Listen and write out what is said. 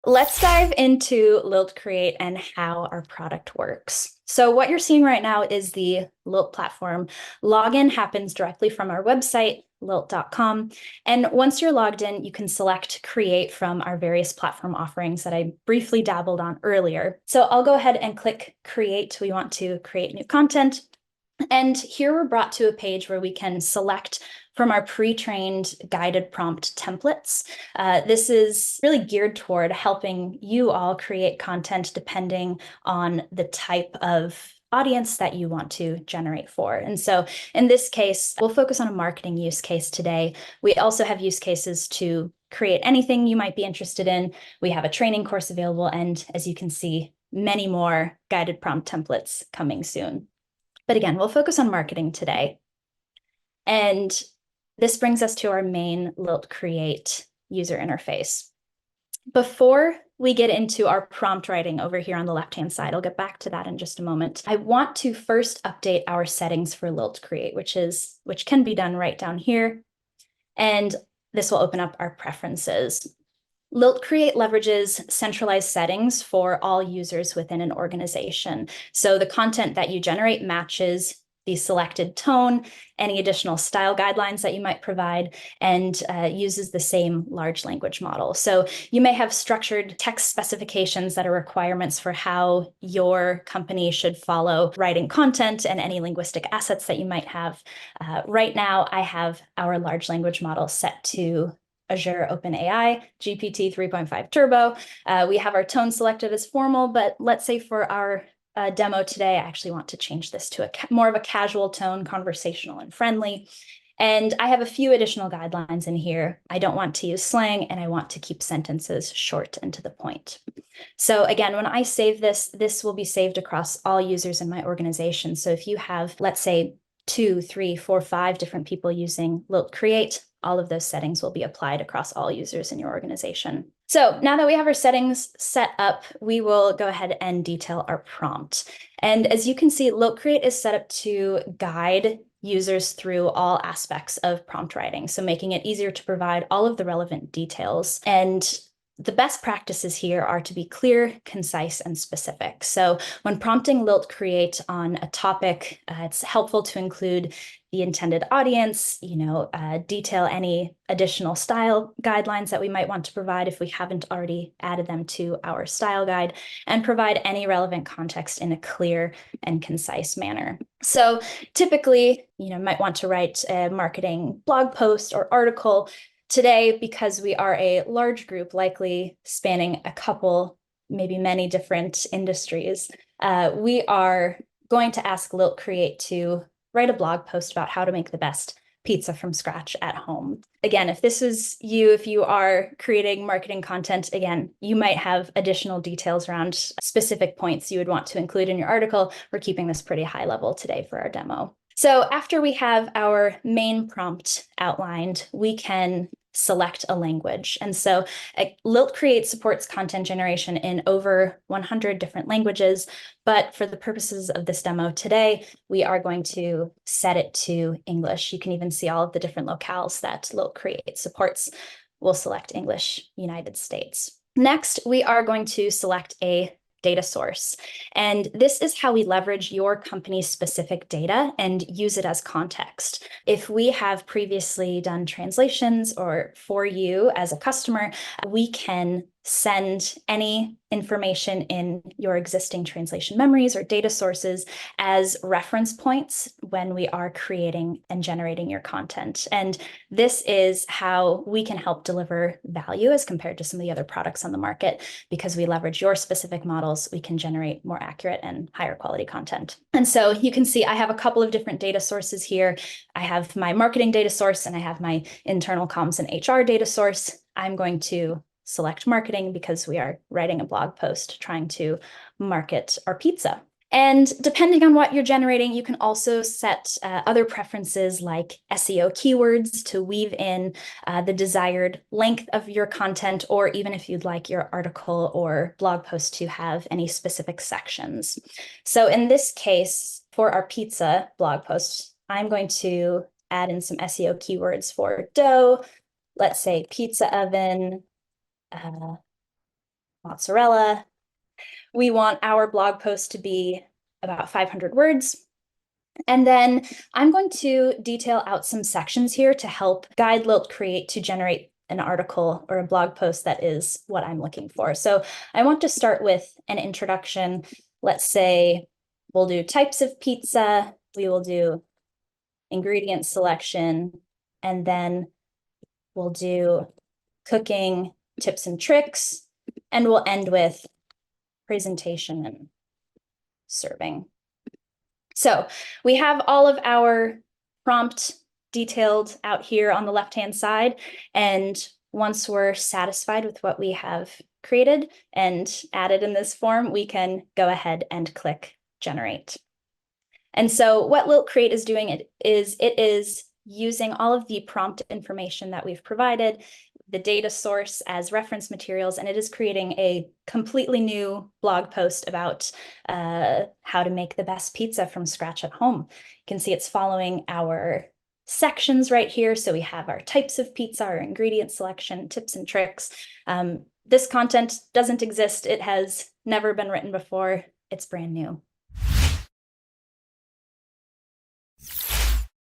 Let's dive into LILT Create and how our product works. So what you're seeing right now is the LILT platform. Login happens directly from our website, lilt.com. And once you're logged in, you can select Create from our various platform offerings that I briefly dabbled on earlier. So I'll go ahead and click Create. We want to create new content. And here we're brought to a page where we can select from our pre-trained guided prompt templates. This is really geared toward helping you all create content depending on the type of audience that you want to generate for. And so in this case, we'll focus on a marketing use case today. We also have use cases to create anything you might be interested in. We have a training course available, and as you can see, many more guided prompt templates coming soon. But again, we'll focus on marketing today. And this brings us to our main LILT Create user interface. Before we get into our prompt writing over here on the left-hand side, I'll get back to that in just a moment. I want to first update our settings for LILT Create, which can be done right down here. And this will open up our preferences. LILT Create leverages centralized settings for all users within an organization. So the content that you generate matches the selected tone, any additional style guidelines that you might provide, and uses the same large language model. So you may have structured text specifications that are requirements for how your company should follow writing content and any linguistic assets that you might have. Right now, I have our large language model set to Azure OpenAI, GPT 3.5 Turbo. We have our tone selected as formal, but let's say for our demo today, I actually want to change this to more of a casual tone, conversational and friendly. And I have a few additional guidelines in here. I don't want to use slang, and I want to keep sentences short and to the point. So again, when I save this, this will be saved across all users in my organization. So if you have, let's say, 2, 3, 4, 5 different people using LILT Create, all of those settings will be applied across all users in your organization. So now that we have our settings set up, we will go ahead and detail our prompt. And as you can see, LILT Create is set up to guide users through all aspects of prompt writing, so making it easier to provide all of the relevant details. And the best practices here are to be clear, concise, and specific. So when prompting LILT Create on a topic, it's helpful to include the intended audience, detail any additional style guidelines that we might want to provide if we haven't already added them to our style guide, and provide any relevant context in a clear and concise manner. So typically, might want to write a marketing blog post or article. Today, because we are a large group, likely spanning a couple, maybe many different industries, we are going to ask LILT Create to write a blog post about how to make the best pizza from scratch at home. Again, if this is you, if you are creating marketing content, again, you might have additional details around specific points you would want to include in your article. We're keeping this pretty high level today for our demo. So after we have our main prompt outlined, we can select a language. And so LILT Create supports content generation in over 100 different languages, but for the purposes of this demo today, we are going to set it to English. You can even see all of the different locales that LILT Create supports. We'll select English, United States. Next, we are going to select a data source. And this is how we leverage your company's specific data and use it as context. If we have previously done translations or for you as a customer, we can send any information in your existing translation memories or data sources as reference points when we are creating and generating your content. And this is how we can help deliver value as compared to some of the other products on the market. Because we leverage your specific models, we can generate more accurate and higher quality content. And so you can see I have a couple of different data sources here. I have my marketing data source and I have my internal comms and HR data source. I'm going to select marketing because we are writing a blog post trying to market our pizza. And depending on what you're generating, you can also set other preferences like SEO keywords to weave in the desired length of your content, or even if you'd like your article or blog post to have any specific sections. So in this case, for our pizza blog post, I'm going to add in some SEO keywords for dough, let's say pizza oven, mozzarella. We want our blog post to be about 500 words. And then I'm going to detail out some sections here to help guide LILT Create to generate an article or a blog post that is what I'm looking for. So I want to start with an introduction. Let's say we'll do types of pizza, we will do ingredient selection, and then we'll do cooking tips and tricks, and we'll end with presentation and serving. So we have all of our prompt detailed out here on the left-hand side. And once we're satisfied with what we have created and added in this form, we can go ahead and click generate. And so what LILT Create is doing it is using all of the prompt information that we've provided, the data source as reference materials, and it is creating a completely new blog post about how to make the best pizza from scratch at home. You can see it's following our sections right here. So we have our types of pizza, our ingredient selection, tips and tricks. This content doesn't exist. It has never been written before. It's brand new.